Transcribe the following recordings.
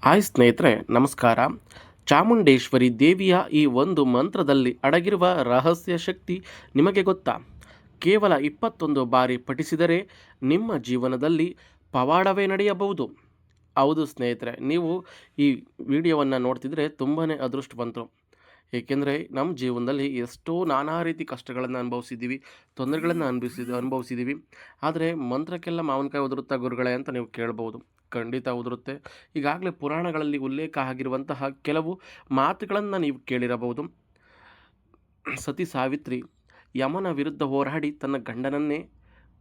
Hi ಸ್ನೇಹಿತರೆ, ನಮಸ್ಕಾರ. ಚಾಮುಂಡೇಶ್ವರಿ ದೇವಿಯ ಈ ಒಂದು ಮಂತ್ರದಲ್ಲಿ ಅಡಗಿರುವ ರಹಸ್ಯ ಶಕ್ತಿ ನಿಮಗೆ ಗೊತ್ತಾ? ಕೇವಲ 21 ಬಾರಿ ಪಠಿಸಿದರೆ ನಿಮ್ಮ ಜೀವನದಲ್ಲಿ ಪವಾಡವೇ ನಡೆಯಬಹುದು. ಹೌದು ಸ್ನೇಹಿತರೆ, ನೀವು ಈ ವಿಡಿಯೋವನ್ನು ನೋಡ್ತಿದ್ರೆ ತುಂಬಾ ಅದೃಷ್ಟವಂತರು. ಏಕೆಂದರೆ ನಮ್ಮ ಜೀವನದಲ್ಲಿ ಎಷ್ಟೋ ನಾನಾ ರೀತಿ ಕಷ್ಟಗಳನ್ನು ಅನುಭವಿಸಿದ್ದೀವಿ, ತೊಂದರೆಗಳನ್ನು ಅನುಭವಿಸಿದ್ದೀವಿ. ಆದರೆ ಮಂತ್ರಕ್ಕೆಲ್ಲ ಮಾವಿನಕಾಯಿ ಉದುರುತ್ತಾ ಗುರುಗಳೇ ಅಂತ ನೀವು ಕೇಳ್ಬೋದು. ಖಂಡಿತ ಉದುರುತ್ತೆ. ಈಗಾಗಲೇ ಪುರಾಣಗಳಲ್ಲಿ ಉಲ್ಲೇಖ ಆಗಿರುವಂತಹ ಕೆಲವು ಮಾತುಗಳನ್ನು ನೀವು ಕೇಳಿರಬಹುದು. ಸತಿ ಸಾವಿತ್ರಿ ಯಮನ ವಿರುದ್ಧ ಹೋರಾಡಿ ತನ್ನ ಗಂಡನನ್ನೇ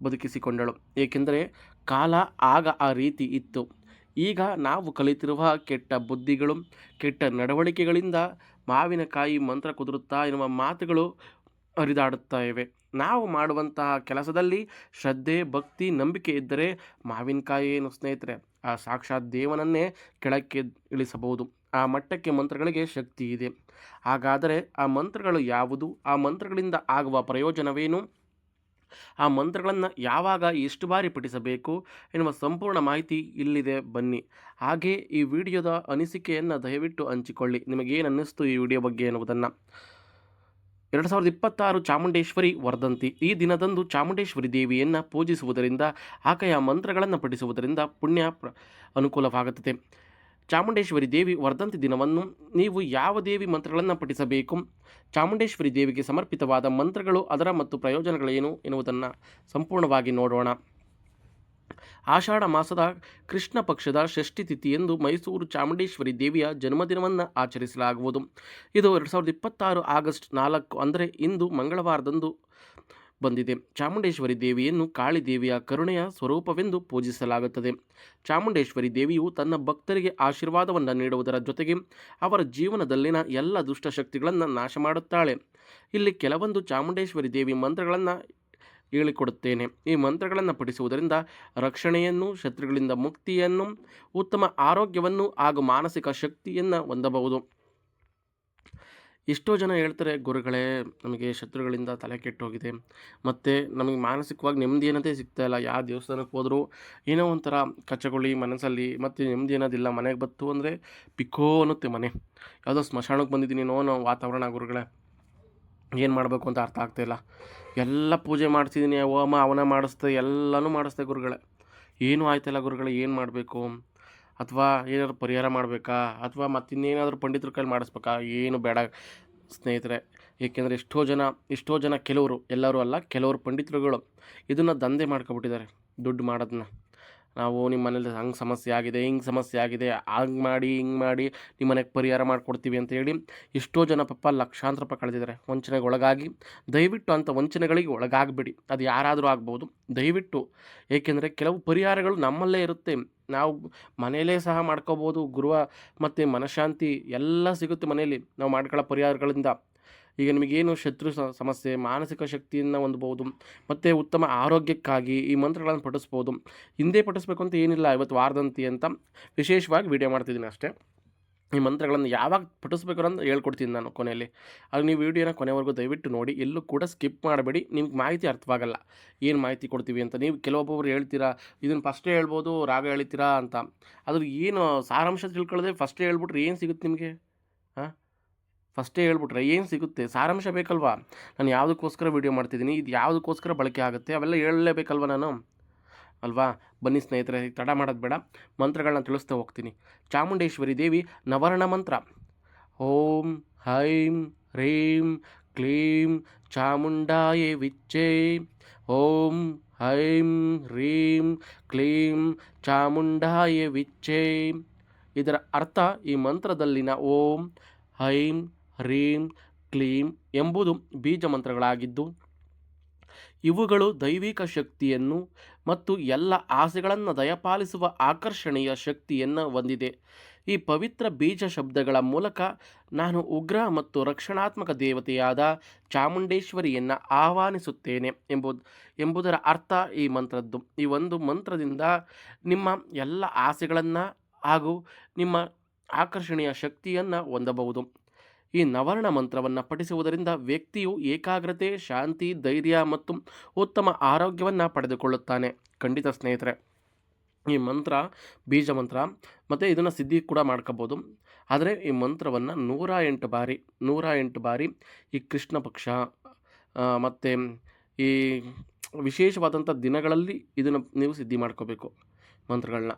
ಬದುಕಿಸಿಕೊಂಡಳು. ಏಕೆಂದರೆ ಕಾಲ ಆಗ ಆ ರೀತಿ ಇತ್ತು. ಈಗ ನಾವು ಕಲಿತಿರುವ ಕೆಟ್ಟ ಬುದ್ಧಿಗಳು, ಕೆಟ್ಟ ನಡವಳಿಕೆಗಳಿಂದ ಮಾವಿನಕಾಯಿ ಮಂತ್ರ ಕುದುರುತ್ತಾ ಎನ್ನುವ ಮಾತುಗಳು ಹರಿದಾಡುತ್ತಾ ಇವೆ. ನಾವು ಮಾಡುವಂತಹ ಕೆಲಸದಲ್ಲಿ ಶ್ರದ್ಧೆ, ಭಕ್ತಿ, ನಂಬಿಕೆ ಇದ್ದರೆ ಮಾವಿನಕಾಯಿ ಏನು ಸ್ನೇಹಿತರೆ, ಆ ಸಾಕ್ಷಾತ್ ದೇವನನ್ನೇ ಕೆಳಕ್ಕೆ ಇಳಿಸಬಹುದು. ಆ ಮಟ್ಟಕ್ಕೆ ಮಂತ್ರಗಳಿಗೆ ಶಕ್ತಿ ಇದೆ. ಹಾಗಾದರೆ ಆ ಮಂತ್ರಗಳು ಯಾವುದು? ಆ ಮಂತ್ರಗಳಿಂದ ಆಗುವ ಪ್ರಯೋಜನವೇನು? ಆ ಮಂತ್ರಗಳನ್ನು ಯಾವಾಗ ಎಷ್ಟು ಬಾರಿ ಪಠಿಸಬೇಕು ಎನ್ನುವ ಸಂಪೂರ್ಣ ಮಾಹಿತಿ ಇಲ್ಲಿದೆ, ಬನ್ನಿ. ಹಾಗೆ ಈ ವಿಡಿಯೋದ ಅನಿಸಿಕೆಯನ್ನು ದಯವಿಟ್ಟು ಹಂಚಿಕೊಳ್ಳಿ. ನಿಮಗೇನು ಅನ್ನಿಸ್ತು ಈ ವಿಡಿಯೋ ಬಗ್ಗೆ ಎನ್ನುವುದನ್ನು. 2026 ಚಾಮುಂಡೇಶ್ವರಿ ವರ್ಧಂತಿ. ಈ ದಿನದಂದು ಚಾಮುಂಡೇಶ್ವರಿ ದೇವಿಯನ್ನು ಪೂಜಿಸುವುದರಿಂದ, ಆಕೆಯ ಮಂತ್ರಗಳನ್ನು ಪಠಿಸುವುದರಿಂದ ಪುಣ್ಯ ಅನುಕೂಲವಾಗುತ್ತದೆ. ಚಾಮುಂಡೇಶ್ವರಿ ದೇವಿ ವರ್ಧಂತಿ ದಿನವನ್ನು ನೀವು ಯಾವ ದೇವಿ ಮಂತ್ರಗಳನ್ನು ಪಠಿಸಬೇಕು, ಚಾಮುಂಡೇಶ್ವರಿ ದೇವಿಗೆ ಸಮರ್ಪಿತವಾದ ಮಂತ್ರಗಳು, ಅದರ ಮತ್ತು ಪ್ರಯೋಜನಗಳೇನು ಎನ್ನುವುದನ್ನು ಸಂಪೂರ್ಣವಾಗಿ ನೋಡೋಣ. ಆಷಾಢ ಮಾಸದ ಕೃಷ್ಣ ಪಕ್ಷದ ಷಷ್ಠಿ ತಿಥಿಯಂದು ಮೈಸೂರು ಚಾಮುಂಡೇಶ್ವರಿ ದೇವಿಯ ಜನ್ಮದಿನವನ್ನು ಆಚರಿಸಲಾಗುವುದು. ಇದು 2026 ಆಗಸ್ಟ್ 4 ಅಂದರೆ ಇಂದು ಮಂಗಳವಾರದಂದು ಬಂದಿದೆ. ಚಾಮುಂಡೇಶ್ವರಿ ದೇವಿಯನ್ನು ಕಾಳಿದೇವಿಯ ಕರುಣೆಯ ಸ್ವರೂಪವೆಂದು ಪೂಜಿಸಲಾಗುತ್ತದೆ. ಚಾಮುಂಡೇಶ್ವರಿ ದೇವಿಯು ತನ್ನ ಭಕ್ತರಿಗೆ ಆಶೀರ್ವಾದವನ್ನು ನೀಡುವುದರ ಜೊತೆಗೆ ಅವರ ಜೀವನದಲ್ಲಿನ ಎಲ್ಲ ದುಷ್ಟಶಕ್ತಿಗಳನ್ನು ನಾಶ ಮಾಡುತ್ತಾಳೆ. ಇಲ್ಲಿ ಕೆಲವೊಂದು ಚಾಮುಂಡೇಶ್ವರಿ ದೇವಿ ಮಂತ್ರಗಳನ್ನು ಹೇಳಿಕೊಡುತ್ತೇನೆ. ಈ ಮಂತ್ರಗಳನ್ನು ಪಠಿಸುವುದರಿಂದ ರಕ್ಷಣೆಯನ್ನು, ಶತ್ರುಗಳಿಂದ ಮುಕ್ತಿಯನ್ನು, ಉತ್ತಮ ಆರೋಗ್ಯವನ್ನು ಹಾಗೂ ಮಾನಸಿಕ ಶಕ್ತಿಯನ್ನು ಹೊಂದಬಹುದು. ಎಷ್ಟೋ ಜನ ಹೇಳ್ತಾರೆ, ಗುರುಗಳೇ ನಮಗೆ ಶತ್ರುಗಳಿಂದ ತಲೆ ಕೆಟ್ಟೋಗಿದೆ, ಮತ್ತು ನಮಗೆ ಮಾನಸಿಕವಾಗಿ ನೆಮ್ಮದಿ ಅನ್ನೋದೇ ಸಿಗ್ತಾಯಿಲ್ಲ. ಯಾವ ದೇವಸ್ಥಾನಕ್ಕೆ ಹೋದರೂ ಏನೋ ಒಂಥರ ಕಚ್ಚಗೊಳ್ಳಿ ಮನಸ್ಸಲ್ಲಿ, ಮತ್ತು ನೆಮ್ಮದಿ ಅನ್ನೋದಿಲ್ಲ. ಮನೆಗೆ ಬತ್ತು ಅಂದರೆ ಪಿಕ್ಕೋ ಅನ್ನುತ್ತೆ ಮನೆ. ಯಾವುದೋ ಸ್ಮಶಾನಕ್ಕೆ ಬಂದಿದ್ದೀನಿ ಅನ್ನೋ ವಾತಾವರಣ ಗುರುಗಳೇ. ಏನು ಮಾಡಬೇಕು ಅಂತ ಅರ್ಥ ಆಗ್ತಾಯಿಲ್ಲ. ಎಲ್ಲ ಪೂಜೆ ಮಾಡಿಸಿದ್ದೀನಿ, ಹೋಮ ಹವನ ಮಾಡಿಸ್ದೆ, ಎಲ್ಲನೂ ಮಾಡಿಸ್ದೆ ಗುರುಗಳೇ, ಏನೂ ಆಯ್ತಾಯಿಲ್ಲ ಗುರುಗಳೇ. ಏನು ಮಾಡಬೇಕು? ಅಥವಾ ಏನಾದರೂ ಪರಿಹಾರ ಮಾಡಬೇಕಾ? ಅಥವಾ ಮತ್ತಿನ್ನೇನಾದರೂ ಪಂಡಿತರ ಕೈಲಿ ಮಾಡಿಸ್ಬೇಕಾ? ಏನು ಬೇಡ ಸ್ನೇಹಿತರೆ. ಏಕೆಂದರೆ ಎಷ್ಟೋ ಜನ ಕೆಲವರು, ಎಲ್ಲರೂ ಅಲ್ಲ, ಕೆಲವರು ಪಂಡಿತರುಗಳು ಇದನ್ನು ದಂಧೆ ಮಾಡ್ಕೊಬಿಟ್ಟಿದ್ದಾರೆ, ದುಡ್ಡು ಮಾಡೋದನ್ನ. ನಾವು ನಿಮ್ಮ ಮನೇಲಿ ಹಂಗೆ ಸಮಸ್ಯೆ ಆಗಿದೆ, ಹಿಂಗೆ ಸಮಸ್ಯೆ ಆಗಿದೆ, ಹಂಗೆ ಮಾಡಿ ಹಿಂಗೆ ಮಾಡಿ ನಿಮ್ಮ ಮನೆಗೆ ಪರಿಹಾರ ಮಾಡಿಕೊಡ್ತೀವಿ ಅಂತ ಹೇಳಿ ಎಷ್ಟೋ ಜನ ಪಾಪ ಲಕ್ಷಾಂತರ ರೂಪಾಯಿ ಕಳೆದಿದ್ದಾರೆ ವಂಚನೆಗೆ ಒಳಗಾಗಿ. ದಯವಿಟ್ಟು ಅಂಥ ವಂಚನೆಗಳಿಗೆ ಒಳಗಾಗಬೇಡಿ. ಅದು ಯಾರಾದರೂ ಆಗ್ಬೋದು, ದಯವಿಟ್ಟು. ಏಕೆಂದರೆ ಕೆಲವು ಪರಿಹಾರಗಳು ನಮ್ಮಲ್ಲೇ ಇರುತ್ತೆ. ನಾವು ಮನೆಯಲ್ಲೇ ಸಹ ಮಾಡ್ಕೋಬೋದು. ಗುರುವ ಮತ್ತು ಮನಃಶಾಂತಿ ಎಲ್ಲ ಸಿಗುತ್ತೆ ಮನೆಯಲ್ಲಿ ನಾವು ಮಾಡ್ಕೊಳ್ಳೋ ಪರಿಹಾರಗಳಿಂದ. ಈಗ ನಿಮಗೇನು ಶತ್ರು ಸಮಸ್ಯೆ, ಮಾನಸಿಕ ಶಕ್ತಿಯನ್ನು ಹೊಂದ್ಬೋದು, ಮತ್ತು ಉತ್ತಮ ಆರೋಗ್ಯಕ್ಕಾಗಿ ಈ ಮಂತ್ರಗಳನ್ನು ಪಠಿಸ್ಬೋದು. ಹಿಂದೆ ಪಠಿಸ್ಬೇಕು ಅಂತ ಏನಿಲ್ಲ, ಇವತ್ತು ವಾರದಂತಿ ಅಂತ ವಿಶೇಷವಾಗಿ ವಿಡಿಯೋ ಮಾಡ್ತಿದ್ದೀನಿ ಅಷ್ಟೇ. ಈ ಮಂತ್ರಗಳನ್ನು ಯಾವಾಗ ಪಠಿಸ್ಬೇಕು ಅಂತ ಹೇಳ್ಕೊಡ್ತೀನಿ ನಾನು ಕೊನೆಯಲ್ಲಿ. ಆಗ ನೀವು ವಿಡಿಯೋನ ಕೊನೆವರೆಗೂ ದಯವಿಟ್ಟು ನೋಡಿ, ಎಲ್ಲೂ ಕೂಡ ಸ್ಕಿಪ್ ಮಾಡಬೇಡಿ. ನಿಮ್ಗೆ ಮಾಹಿತಿ ಅರ್ಥವಾಗಲ್ಲ, ಏನು ಮಾಹಿತಿ ಕೊಡ್ತೀವಿ ಅಂತ. ನೀವು ಕೆಲವೊಬ್ಬರು ಹೇಳ್ತೀರಾ, ಇದನ್ನು ಫಸ್ಟೇ ಹೇಳ್ಬೋದು, ರಾಗ ಹೇಳ್ತೀರಾ ಅಂತ. ಅದ್ರ ಏನು ಸಾರಾಂಶ ತಿಳ್ಕೊಳ್ಳೋದೆ ಫಸ್ಟೇ ಹೇಳ್ಬಿಟ್ರೆ ಏನು ಸಿಗುತ್ತೆ ನಿಮಗೆ? ಹಾಂ, ಫಸ್ಟೇ ಹೇಳ್ಬಿಟ್ರೆ ಏನು ಸಿಗುತ್ತೆ? ಸಾರಾಂಶ ಬೇಕಲ್ವಾ? ನಾನು ಯಾವುದಕ್ಕೋಸ್ಕರ ವಿಡಿಯೋ ಮಾಡ್ತಿದ್ದೀನಿ, ಇದು ಯಾವುದಕ್ಕೋಸ್ಕರ ಬಳಕೆ ಆಗುತ್ತೆ, ಅವೆಲ್ಲ ಹೇಳಲೇಬೇಕಲ್ವ ನಾನು, ಅಲ್ವಾ? ಬನ್ನಿ ಸ್ನೇಹಿತರೆ, ತಡ ಮಾಡೋದು ಬೇಡ, ಮಂತ್ರಗಳನ್ನ ತಿಳಿಸ್ತಾ ಹೋಗ್ತೀನಿ. ಚಾಮುಂಡೇಶ್ವರಿ ದೇವಿ ನವರ್ಣ ಮಂತ್ರ. ಓಂ ಹೈಂ ಹ್ರೀಂ ಕ್ಲೀಂ ಚಾಮುಂಡಾಯೇ ವಿಚ್ಚೇ. ಓಂ ಹೈಂ ಹ್ರೀಂ ಕ್ಲೀಂ ಚಾಮುಂಡಾಯೇ ವಿಚ್ಚೇ. ಇದರ ಅರ್ಥ, ಈ ಮಂತ್ರದಲ್ಲಿನ ಓಂ, ಹೈಂ, ಹ್ರೀಂ, ಕ್ಲೀಂ ಎಂಬುದು ಬೀಜ ಮಂತ್ರಗಳಾಗಿದ್ದು, ಇವುಗಳು ದೈವಿಕ ಶಕ್ತಿಯನ್ನು ಮತ್ತು ಎಲ್ಲ ಆಸೆಗಳನ್ನು ದಯಪಾಲಿಸುವ ಆಕರ್ಷಣೀಯ ಶಕ್ತಿಯನ್ನು ಹೊಂದಿದೆ. ಈ ಪವಿತ್ರ ಬೀಜ ಶಬ್ದಗಳ ಮೂಲಕ ನಾನು ಉಗ್ರ ಮತ್ತು ರಕ್ಷಣಾತ್ಮಕ ದೇವತೆಯಾದ ಚಾಮುಂಡೇಶ್ವರಿಯನ್ನು ಆಹ್ವಾನಿಸುತ್ತೇನೆ ಎಂಬುದರ ಅರ್ಥ ಈ ಮಂತ್ರದ್ದು. ಈ ಒಂದು ಮಂತ್ರದಿಂದ ನಿಮ್ಮ ಎಲ್ಲ ಆಸೆಗಳನ್ನು ಹಾಗೂ ನಿಮ್ಮ ಆಕರ್ಷಣೀಯ ಶಕ್ತಿಯನ್ನು ಹೊಂದಬಹುದು. ಈ ನವರ್ಣ ಮಂತ್ರವನ್ನು ಪಠಿಸುವುದರಿಂದ ವ್ಯಕ್ತಿಯು ಏಕಾಗ್ರತೆ, ಶಾಂತಿ, ಧೈರ್ಯ ಮತ್ತು ಉತ್ತಮ ಆರೋಗ್ಯವನ್ನು ಪಡೆದುಕೊಳ್ಳುತ್ತಾನೆ. ಖಂಡಿತ ಸ್ನೇಹಿತರೆ, ಈ ಮಂತ್ರ ಬೀಜ ಮಂತ್ರ ಮತ್ತು ಇದನ್ನು ಸಿದ್ಧಿ ಕೂಡ ಮಾಡ್ಕೋಬೋದು. ಆದರೆ ಈ ಮಂತ್ರವನ್ನು 108 ಬಾರಿ ಈ ಕೃಷ್ಣ ಪಕ್ಷ ಮತ್ತು ಈ ವಿಶೇಷವಾದಂಥ ದಿನಗಳಲ್ಲಿ ಇದನ್ನು ನೀವು ಸಿದ್ಧಿ ಮಾಡ್ಕೋಬೇಕು ಮಂತ್ರಗಳನ್ನ.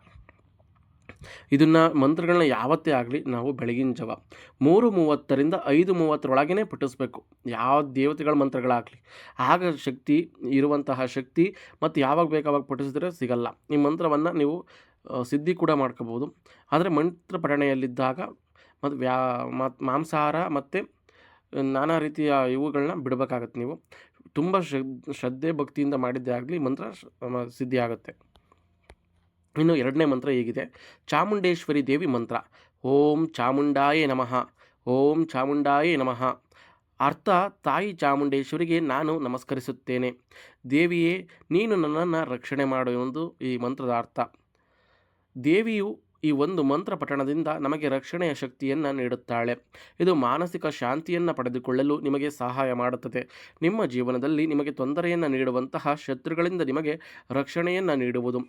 ಮಂತ್ರಗಳನ್ನ ಯಾವತ್ತೇ ಆಗಲಿ ನಾವು ಬೆಳಗಿನ ಜಾವ 3:30ರಿಂದ 5:30 ಪಠಿಸ್ಬೇಕು. ಯಾವ ದೇವತೆಗಳ ಮಂತ್ರಗಳಾಗಲಿ, ಆಗ ಇರುವಂತಹ ಶಕ್ತಿ ಮತ್ತು ಯಾವಾಗ ಬೇಕಾವಾಗ ಪಠಿಸಿದ್ರೆ ಸಿಗಲ್ಲ. ಈ ಮಂತ್ರವನ್ನು ನೀವು ಸಿದ್ಧಿ ಕೂಡ ಮಾಡ್ಕೋಬೋದು. ಆದರೆ ಮಂತ್ರ ಪಠಣೆಯಲ್ಲಿದ್ದಾಗ ಮತ್ತು ಮಾಂಸಾಹಾರ ಮತ್ತು ನಾನಾ ರೀತಿಯ ಇವುಗಳನ್ನ ಬಿಡಬೇಕಾಗತ್ತೆ. ನೀವು ತುಂಬ ಶ್ರದ್ಧೆ ಭಕ್ತಿಯಿಂದ ಮಾಡಿದ್ದೇ ಆಗಲಿ ಮಂತ್ರ ಸಿದ್ಧಿ ಆಗುತ್ತೆ. ಇನ್ನು 2ನೇ ಮಂತ್ರ ಹೀಗಿದೆ, ಚಾಮುಂಡೇಶ್ವರಿ ದೇವಿ ಮಂತ್ರ. ಓಂ ಚಾಮುಂಡಾಯೇ ನಮಃ, ಓಂ ಚಾಮುಂಡಾಯೇ ನಮಃ. ಅರ್ಥ, ತಾಯಿ ಚಾಮುಂಡೇಶ್ವರಿಗೆ ನಾನು ನಮಸ್ಕರಿಸುತ್ತೇನೆ. ದೇವಿಯೇ, ನೀನು ನನ್ನನ್ನು ರಕ್ಷಣೆ ಮಾಡು ಎಂದು ಈ ಮಂತ್ರದ ಅರ್ಥ. ದೇವಿಯು ಈ ಒಂದು ಮಂತ್ರ ಪಠಣದಿಂದ ನಮಗೆ ರಕ್ಷಣೆಯ ಶಕ್ತಿಯನ್ನು ನೀಡುತ್ತಾಳೆ. ಇದು ಮಾನಸಿಕ ಶಾಂತಿಯನ್ನು ಪಡೆದುಕೊಳ್ಳಲು ನಿಮಗೆ ಸಹಾಯ ಮಾಡುತ್ತದೆ. ನಿಮ್ಮ ಜೀವನದಲ್ಲಿ ನಿಮಗೆ ತೊಂದರೆಯನ್ನು ನೀಡುವಂತಹ ಶತ್ರುಗಳಿಂದ ನಿಮಗೆ ರಕ್ಷಣೆಯನ್ನು ನೀಡುವುದು.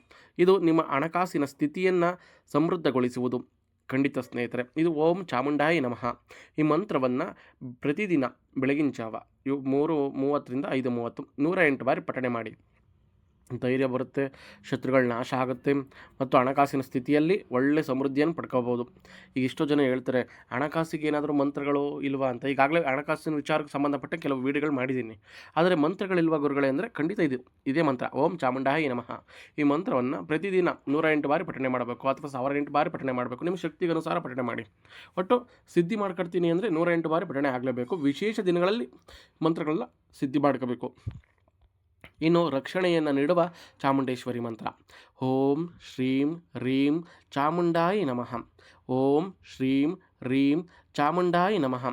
ಇದು ನಿಮ್ಮ ಹಣಕಾಸಿನ ಸ್ಥಿತಿಯನ್ನು ಸಮೃದ್ಧಗೊಳಿಸುವುದು. ಖಂಡಿತ ಸ್ನೇಹಿತರೆ, ಇದು ಓಂ ಚಾಮುಂಡಾಯ ನಮಃ ಈ ಮಂತ್ರವನ್ನು ಪ್ರತಿದಿನ ಬೆಳಗಿನ ಜಾವ 3:30ರಿಂದ 5:30 108 ಬಾರಿ ಪಠಣೆ ಮಾಡಿ. ಧೈರ್ಯ ಬರುತ್ತೆ, ಶತ್ರುಗಳ ನಾಶ ಆಗುತ್ತೆ ಮತ್ತು ಹಣಕಾಸಿನ ಸ್ಥಿತಿಯಲ್ಲಿ ಒಳ್ಳೆ ಸಮೃದ್ಧಿಯನ್ನು ಪಡ್ಕೋಬೋದು. ಈಗ ಎಷ್ಟೋ ಜನ ಹೇಳ್ತಾರೆ, ಹಣಕಾಸಿಗೆ ಏನಾದರೂ ಮಂತ್ರಗಳು ಇಲ್ವಾ ಅಂತ. ಈಗಾಗಲೇ ಹಣಕಾಸಿನ ವಿಚಾರಕ್ಕೆ ಸಂಬಂಧಪಟ್ಟ ಕೆಲವು ವೀಡಿಯೋಗಳು ಮಾಡಿದ್ದೀನಿ. ಆದರೆ ಮಂತ್ರಗಳಿಲ್ವಾ ಗುರುಗಳೇ ಅಂದರೆ ಖಂಡಿತ ಇದೇ ಮಂತ್ರ, ಓಂ ಚಾಮುಂಡಾಯ ನಮಃ. ಈ ಮಂತ್ರವನ್ನು ಪ್ರತಿದಿನ 108 ಬಾರಿ ಪಠಣೆ ಮಾಡಬೇಕು ಅಥವಾ 1008 ಬಾರಿ ಪಠಣೆ ಮಾಡಬೇಕು. ನಿಮ್ಮ ಶಕ್ತಿಗೆ ಅನುಸಾರ ಪಠಣೆ ಮಾಡಿ. ಒಟ್ಟು ಸಿದ್ಧಿ ಮಾಡ್ಕೊಳ್ತೀನಿ ಅಂದರೆ 108 ಬಾರಿ ಪಠಣೆ ಆಗಲೇಬೇಕು. ವಿಶೇಷ ದಿನಗಳಲ್ಲಿ ಮಂತ್ರಗಳನ್ನ ಸಿದ್ಧಿ ಮಾಡ್ಕೋಬೇಕು. ಇನ್ನು ರಕ್ಷಣೆಯನ್ನು ನೀಡುವ ಚಾಮುಂಡೇಶ್ವರಿ ಮಂತ್ರ, ಓಂ ಶ್ರೀಂ ರೀಂ ಚಾಮುಂಡಾಯ ನಮಃ, ಓಂ ಶ್ರೀಂ ರೀಂ ಚಾಮುಂಡಾಯ ನಮಃ.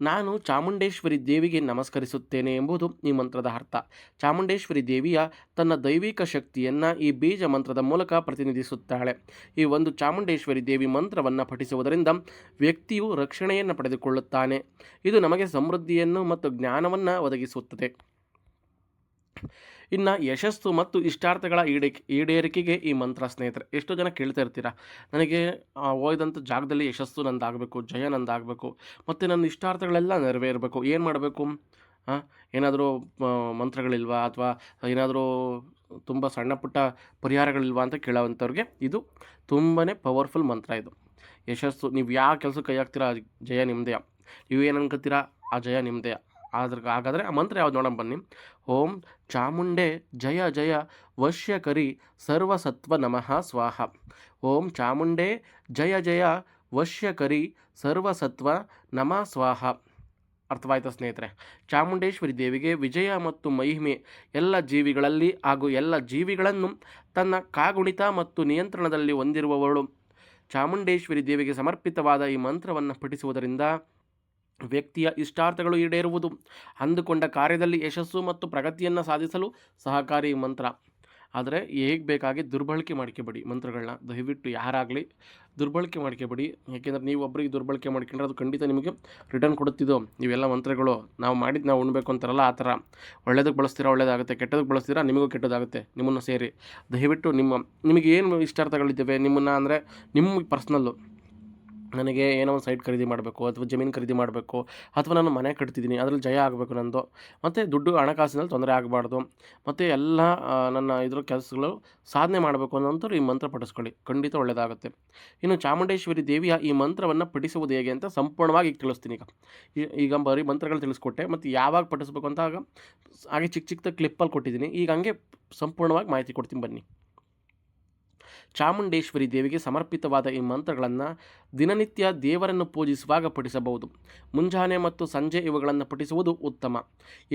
ನಾನು ಚಾಮುಂಡೇಶ್ವರಿ ದೇವಿಗೆ ನಮಸ್ಕರಿಸುತ್ತೇನೆ ಎಂಬುದು ಈ ಮಂತ್ರದ ಅರ್ಥ. ಚಾಮುಂಡೇಶ್ವರಿ ದೇವಿಯ ತನ್ನ ದೈವಿಕ ಶಕ್ತಿಯನ್ನು ಈ ಬೀಜ ಮಂತ್ರದ ಮೂಲಕ ಪ್ರತಿನಿಧಿಸುತ್ತಾಳೆ. ಈ ಒಂದು ಚಾಮುಂಡೇಶ್ವರಿ ದೇವಿ ಮಂತ್ರವನ್ನು ಪಠಿಸುವುದರಿಂದ ವ್ಯಕ್ತಿಯು ರಕ್ಷಣೆಯನ್ನು ಪಡೆದುಕೊಳ್ಳುತ್ತಾನೆ. ಇದು ನಮಗೆ ಸಮೃದ್ಧಿಯನ್ನು ಮತ್ತು ಜ್ಞಾನವನ್ನು ಒದಗಿಸುತ್ತದೆ. ಇನ್ನು ಯಶಸ್ಸು ಮತ್ತು ಇಷ್ಟಾರ್ಥಗಳ ಈಡೇರಿಕೆಗೆ ಈ ಮಂತ್ರ ಸ್ನೇಹಿತರೆ. ಎಷ್ಟೋ ಜನ ಕೇಳ್ತಾ ಇರ್ತೀರ, ನನಗೆ ಹೋದಂಥ ಜಾಗದಲ್ಲಿ ಯಶಸ್ಸು ನಂದಾಗಬೇಕು, ಜಯ ನಂದಾಗಬೇಕು ಮತ್ತು ನನ್ನ ಇಷ್ಟಾರ್ಥಗಳೆಲ್ಲ ನೆರವೇರಬೇಕು, ಏನು ಮಾಡಬೇಕು? ಏನಾದರೂ ಮಂತ್ರಗಳಿಲ್ವಾ ಅಥವಾ ಏನಾದರೂ ತುಂಬ ಸಣ್ಣ ಪುಟ್ಟ ಪರಿಹಾರಗಳಿಲ್ವಾ ಅಂತ ಕೇಳೋವಂಥವ್ರಿಗೆ ಇದು ತುಂಬಾ ಪವರ್ಫುಲ್ ಮಂತ್ರ. ಇದು ಯಶಸ್ಸು, ನೀವು ಯಾವ ಕೆಲಸಕ್ಕೆ ಕೈ ಹಾಕ್ತೀರಾ ಜಯ ನಿಮ್ಮದೇ, ನೀವೇನು ಅನ್ಕೋತೀರಾ ಆ ಜಯ ನಿಮ್ಮದೇ. ಹಾಗಾದರೆ ಆ ಮಂತ್ರ ಯಾವ್ದು ನೋಡೋಣ ಬನ್ನಿ. ಓಂ ಚಾಮುಂಡೆ ಜಯ ಜಯ ವಶ್ಯಕರಿ ಸರ್ವಸತ್ವ ನಮಃ ಸ್ವಾಹ. ಓಂ ಚಾಮುಂಡೆ ಜಯ ಜಯ ವಶ್ಯಕರಿ ಸರ್ವಸತ್ವ ನಮಃ ಸ್ವಾಹ. ಅರ್ಥವಾಯ್ತಾ ಸ್ನೇಹಿತರೆ? ಚಾಮುಂಡೇಶ್ವರಿ ದೇವಿಗೆ ವಿಜಯ ಮತ್ತು ಮಹಿಮೆ ಎಲ್ಲ ಜೀವಿಗಳಲ್ಲಿ ಹಾಗೂ ಎಲ್ಲ ಜೀವಿಗಳನ್ನು ತನ್ನ ಕಾಗುಣಿತ ಮತ್ತು ನಿಯಂತ್ರಣದಲ್ಲಿ ಹೊಂದಿರುವವಳು. ಚಾಮುಂಡೇಶ್ವರಿ ದೇವಿಗೆ ಸಮರ್ಪಿತವಾದ ಈ ಮಂತ್ರವನ್ನು ಪಠಿಸುವುದರಿಂದ ವ್ಯಕ್ತಿಯ ಇಷ್ಟಾರ್ಥಗಳು ಈಡೇರುವುದು, ಅಂದುಕೊಂಡ ಕಾರ್ಯದಲ್ಲಿ ಯಶಸ್ಸು ಮತ್ತು ಪ್ರಗತಿಯನ್ನು ಸಾಧಿಸಲು ಸಹಕಾರಿ ಮಂತ್ರ. ಆದರೆ ಹೇಗೆ ಬೇಕಾಗಿ ದುರ್ಬಳಕೆ ಮಾಡ್ಕೋಬೇಡಿ ಮಂತ್ರಗಳನ್ನ. ದಯವಿಟ್ಟು ಯಾರಾಗಲಿ ದುರ್ಬಳಕೆ ಮಾಡ್ಕೋಬೇಡಿ. ಯಾಕೆಂದರೆ ನೀವು ಒಬ್ಬರಿಗೆ ದುರ್ಬಳಕೆ ಮಾಡ್ಕೊಂಡ್ರೆ ಅದು ಖಂಡಿತ ನಿಮಗೆ ರಿಟರ್ನ್ ಕೊಡುತ್ತಿದ್ದು. ಇವೆಲ್ಲ ಮಂತ್ರಗಳು ನಾವು ಮಾಡಿದ್ದು ನಾವು ಉಣ್ಬೇಕು ಅಂತಾರಲ್ಲ, ಆ ಥರ ಒಳ್ಳೇದಕ್ಕೆ ಬಳಸ್ತೀರಾ ಒಳ್ಳೇದಾಗುತ್ತೆ, ಕೆಟ್ಟದಕ್ಕೆ ಬಳಸ್ತೀರಾ ನಿಮಗೂ ಕೆಟ್ಟದಾಗುತ್ತೆ ನಿಮ್ಮನ್ನು ಸೇರಿ. ದಯವಿಟ್ಟು ನಿಮಗೆ ಏನು ಇಷ್ಟಾರ್ಥಗಳಿದ್ದಾವೆ ನಿಮ್ಮನ್ನು, ಅಂದರೆ ನಿಮ್ಮ ಪರ್ಸ್ನಲ್ಲು, ನನಗೆ ಏನೋ ಒಂದು ಸೈಟ್ ಖರೀದಿ ಮಾಡಬೇಕು ಅಥವಾ ಜಮೀನು ಖರೀದಿ ಮಾಡಬೇಕು ಅಥವಾ ನಾನು ಮನೆ ಕಟ್ತಿದ್ದೀನಿ ಅದರಲ್ಲಿ ಜಯ ಆಗಬೇಕು ನಂದು, ಮತ್ತು ಹಣಕಾಸಿನಲ್ಲಿ ತೊಂದರೆ ಆಗಬಾರ್ದು, ಮತ್ತು ಎಲ್ಲ ನನ್ನ ಇದ್ರ ಕೆಲಸಗಳು ಸಾಧನೆ ಮಾಡಬೇಕು ಅನ್ನೋಂಥವ್ರು ಈ ಮಂತ್ರ ಪಠಿಸ್ಕೊಳ್ಳಿ, ಖಂಡಿತ ಒಳ್ಳೆಯದಾಗುತ್ತೆ. ಇನ್ನು ಚಾಮುಂಡೇಶ್ವರಿ ದೇವಿಯ ಈ ಮಂತ್ರವನ್ನು ಪಠಿಸುವುದು ಹೇಗೆ ಅಂತ ಸಂಪೂರ್ಣವಾಗಿ ಈಗ ತಿಳಿಸ್ತೀನಿ. ಈಗ ಬರೀ ಮಂತ್ರಗಳು ತಿಳಿಸ್ಕೊಟ್ಟೆ, ಮತ್ತು ಯಾವಾಗ ಪಠಿಸ್ಬೇಕು ಅಂತ ಹಾಗೆ ಚಿಕ್ಕ ಕ್ಲಿಪ್ಪಲ್ಲಿ ಕೊಟ್ಟಿದ್ದೀನಿ. ಈಗ ಹಂಗೆ ಸಂಪೂರ್ಣವಾಗಿ ಮಾಹಿತಿ ಕೊಡ್ತೀನಿ ಬನ್ನಿ. ಚಾಮುಂಡೇಶ್ವರಿ ದೇವಿಗೆ ಸಮರ್ಪಿತವಾದ ಈ ಮಂತ್ರಗಳನ್ನು ದಿನನಿತ್ಯ ದೇವರನ್ನು ಪೂಜಿಸುವಾಗ ಪಠಿಸಬಹುದು. ಮುಂಜಾನೆ ಮತ್ತು ಸಂಜೆ ಇವುಗಳನ್ನು ಪಠಿಸುವುದು ಉತ್ತಮ.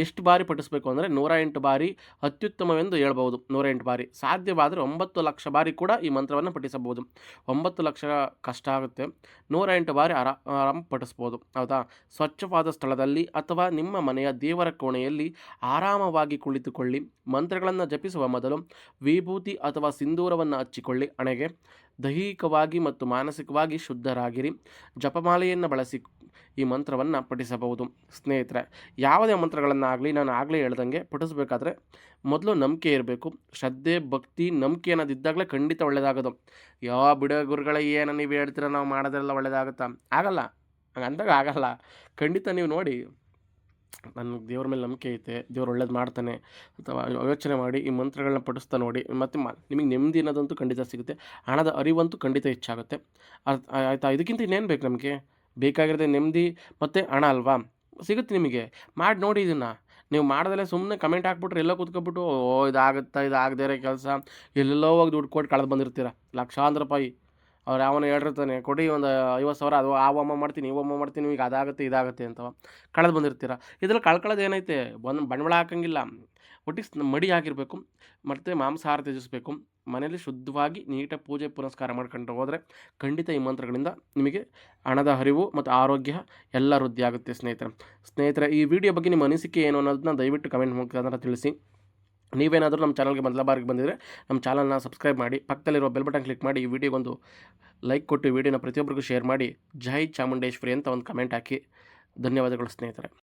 ಎಷ್ಟು ಬಾರಿ ಪಠಿಸಬೇಕು ಅಂದರೆ 108 ಬಾರಿ ಅತ್ಯುತ್ತಮವೆಂದು ಹೇಳ್ಬೋದು. 108 ಬಾರಿ ಸಾಧ್ಯವಾದರೆ 9 ಲಕ್ಷ ಬಾರಿ ಕೂಡ ಈ ಮಂತ್ರವನ್ನು ಪಠಿಸಬಹುದು. 9 ಲಕ್ಷ ಕಷ್ಟ ಆಗುತ್ತೆ, 108 ಬಾರಿ ಆರಾಮ ಪಠಿಸ್ಬೋದು. ಹೌದಾ? ಸ್ವಚ್ಛವಾದ ಸ್ಥಳದಲ್ಲಿ ಅಥವಾ ನಿಮ್ಮ ಮನೆಯ ದೇವರ ಕೋಣೆಯಲ್ಲಿ ಆರಾಮವಾಗಿ ಕುಳಿತುಕೊಳ್ಳಿ. ಮಂತ್ರಗಳನ್ನು ಜಪಿಸುವ ಮೊದಲು ವಿಭೂತಿ ಅಥವಾ ಸಿಂಧೂರವನ್ನು ಹಚ್ಚಿಕೊಳ್ಳಿ. ಹಣೆಗೆ ದೈಹಿಕವಾಗಿ ಮತ್ತು ಮಾನಸಿಕವಾಗಿ ಶುದ್ಧರಾಗಿರಿ. ಜಪಮಾಲೆಯನ್ನು ಬಳಸಿ ಈ ಮಂತ್ರವನ್ನು ಪಠಿಸಬಹುದು. ಸ್ನೇಹಿತರೆ, ಯಾವುದೇ ಮಂತ್ರಗಳನ್ನಾಗಲಿ ನಾನು ಆಗಲೇ ಹೇಳ್ದಂಗೆ ಪಠಿಸ್ಬೇಕಾದ್ರೆ ಮೊದಲು ನಂಬಿಕೆ ಇರಬೇಕು. ಶ್ರದ್ಧೆ, ಭಕ್ತಿ, ನಂಬಿಕೆ ಅನ್ನೋದಿದ್ದಾಗಲೇ ಖಂಡಿತ ಒಳ್ಳೆಯದಾಗೋದು. ಬಿಡೋ ಗುರುಗಳೇ ಏನು ನೀವು ಹೇಳ್ತೀರ, ನಾವು ಮಾಡೋದೆಲ್ಲ ಒಳ್ಳೆಯದಾಗುತ್ತಾ? ಆಗಲ್ಲ. ಹಂಗಂದಾಗ ಆಗಲ್ಲ. ಖಂಡಿತ ನೀವು ನೋಡಿ, ನನಗೆ ದೇವ್ರ ಮೇಲೆ ನಂಬಿಕೆ ಐತೆ, ದೇವ್ರು ಒಳ್ಳೇದು ಮಾಡ್ತಾನೆ ಅಥವಾ ಯೋಚನೆ ಮಾಡಿ ಈ ಮಂತ್ರಗಳನ್ನ ಪಠಿಸ್ತಾ ನೋಡಿ, ಮತ್ತು ನಿಮಗೆ ನೆಮ್ಮದಿ ಅನ್ನೋದಂತೂ ಖಂಡಿತ ಸಿಗುತ್ತೆ. ಹಣದ ಅರಿವಂತೂ ಖಂಡಿತ ಹೆಚ್ಚಾಗುತ್ತೆ. ಆಯಿತಾ? ಇದಕ್ಕಿಂತ ಇನ್ನೇನು ಬೇಕು ನಮಗೆ? ಬೇಕಾಗಿರೋದೇ ನೆಮ್ಮದಿ ಮತ್ತು ಹಣ ಅಲ್ವಾ? ಸಿಗುತ್ತೆ ನಿಮಗೆ. ಮಾಡಿ ನೋಡಿ ಇದನ್ನು. ನೀವು ಮಾಡ್ದಲೇ ಸುಮ್ಮನೆ ಕಮೆಂಟ್ ಹಾಕ್ಬಿಟ್ರೆ ಎಲ್ಲೋ ಕೂತ್ಕೊಬಿಟ್ಟು, ಇದಾಗುತ್ತಾ, ಇದಾಗದೇ ಇರೋ ಕೆಲಸ, ಎಲ್ಲೆಲ್ಲೋ ಹೋಗಿ ದುಡ್ಡು ಕೊಟ್ಟು ಕಳೆದು ಬಂದಿರ್ತೀರ ಲಕ್ಷಾಂತರ ರೂಪಾಯಿ. ಅವ್ರು ಯಾವನೋ ಹೇಳಿರ್ತಾನೆ, ಕೊಡಿ ಒಂದು 50,000, ಅದು ಆ ಹೋಮ ಮಾಡ್ತೀನಿ, ಈ ಹೋಮ ಮಾಡ್ತೀನಿ, ಈಗ ಅದಾಗುತ್ತೆ ಇದಾಗುತ್ತೆ ಅಂತ ಕಳೆದು ಬಂದಿರ್ತೀರ. ಇದ್ರಲ್ಲಿ ಕಳ್ಕೊಳ್ಳೋದು ಏನೈತೆ? ಬಂಡವಾಳ ಹಾಕಂಗಿಲ್ಲ. ಒಟ್ಟಿಗೆ ಮಡಿ ಆಗಿರಬೇಕು, ಮತ್ತು ಮಾಂಸಾಹಾರ ತ್ಯಜಿಸಬೇಕು. ಮನೇಲಿ ಶುದ್ಧವಾಗಿ ನೀಟಾಗಿ ಪೂಜೆ ಪುನಸ್ಕಾರ ಮಾಡ್ಕೊಂಡು ಹೋದರೆ ಖಂಡಿತ ಈ ಮಂತ್ರಗಳಿಂದ ನಿಮಗೆ ಹಣದ ಹರಿವು ಮತ್ತು ಆರೋಗ್ಯ ಎಲ್ಲ ವೃದ್ಧಿ ಆಗುತ್ತೆ. ಸ್ನೇಹಿತರೆ, ಈ ವಿಡಿಯೋ ಬಗ್ಗೆ ನಿಮ್ಮ ಅನಿಸಿಕೆ ಏನು ಅನ್ನೋದನ್ನ ದಯವಿಟ್ಟು ಕಮೆಂಟ್ ಮುಖಾಂತರ ತಿಳಿಸಿ. ನೀವೇನಾದರೂ ನಮ್ಮ ಚಾನಲ್ಗೆ ಮೊದಲ ಬಾರಿಗೆ ಬಂದಿದ್ದರೆ ನಮ್ಮ ಚಾನಲ್ನ ಸಬ್ಸ್ಕ್ರೈಬ್ ಮಾಡಿ, ಪಕ್ಕದಲ್ಲಿರೋ ಬೆಲ್ ಬಟನ್ ಕ್ಲಿಕ್ ಮಾಡಿ, ಈ ವಿಡಿಯೋಗೊಂದು ಲೈಕ್ ಕೊಟ್ಟು ವಿಡಿಯೋನ ಪ್ರತಿಯೊಬ್ಬರಿಗೂ ಶೇರ್ ಮಾಡಿ. ಜೈ ಚಾಮುಂಡೇಶ್ವರಿ ಅಂತ ಒಂದು ಕಮೆಂಟ್ ಹಾಕಿ. ಧನ್ಯವಾದಗಳು ಸ್ನೇಹಿತರೆ.